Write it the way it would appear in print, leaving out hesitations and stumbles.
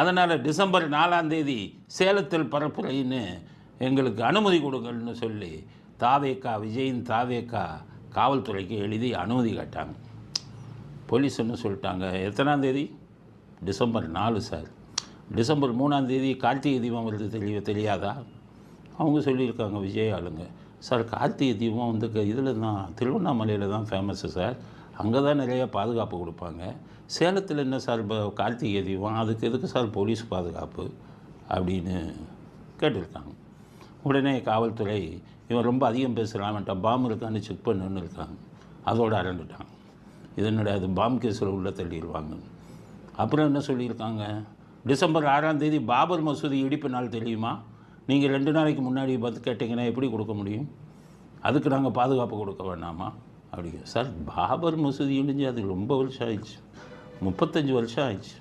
அதனால் டிசம்பர் 4ஆம் தேதி சேலத்தில் பரப்புரைன்னு எங்களுக்கு அனுமதி கொடுங்கள்னு சொல்லி விஜயின் தாவேக்கா காவல்துறைக்கு எழுதி அனுமதி கேட்டாங்க. போலீஸ் என்ன சொல்லிட்டாங்க, எத்தனாம் தேதி? December 4 sir. டிசம்பர் 3ஆம் தேதி கார்த்திகை தீபம் வருது, தெரியாதா? அவங்க சொல்லியிருக்காங்க விஜய் ஆளுங்க, சார் கார்த்திகை தீபம் வந்து இதில் தான் திருவண்ணாமலையில் தான் ஃபேமஸ்ஸு சார், அங்கே தான் நிறையா பாதுகாப்பு கொடுப்பாங்க. சேலத்தில் என்ன சார் இப்போ கார்த்திகை தீபம், அதுக்கு எதுக்கு சார் போலீஸ் பாதுகாப்பு அப்படின்னு கேட்டிருக்காங்க. உடனே காவல்துறை இவன் ரொம்ப அதிகம் பேசுகிறான்ட்ட பாம்பு இருக்கான்னு செக் பண்ணுன்னு இருக்காங்க. அதோடு அரண்டுட்டாங்க. இதனுடைய அது பாம்பு கேஸில் உள்ள தள்ளிடுவாங்க. அப்புறம் என்ன சொல்லியிருக்காங்க, டிசம்பர் 6ஆம் தேதி பாபர் மசூதி இடிப்பு நாள் தெரியுமா? நீங்கள் 2 நாளைக்கு முன்னாடி பார்த்து கேட்டிங்கன்னா எப்படி கொடுக்க முடியும்? அதுக்கு நாங்கள் பாதுகாப்பு கொடுக்க வேண்டாமா அப்படி? சார் பாபர் மசூதி இடிஞ்சு அது ரொம்ப வருஷம் ஆயிடுச்சு, 35 வருஷம் ஆயிடுச்சு.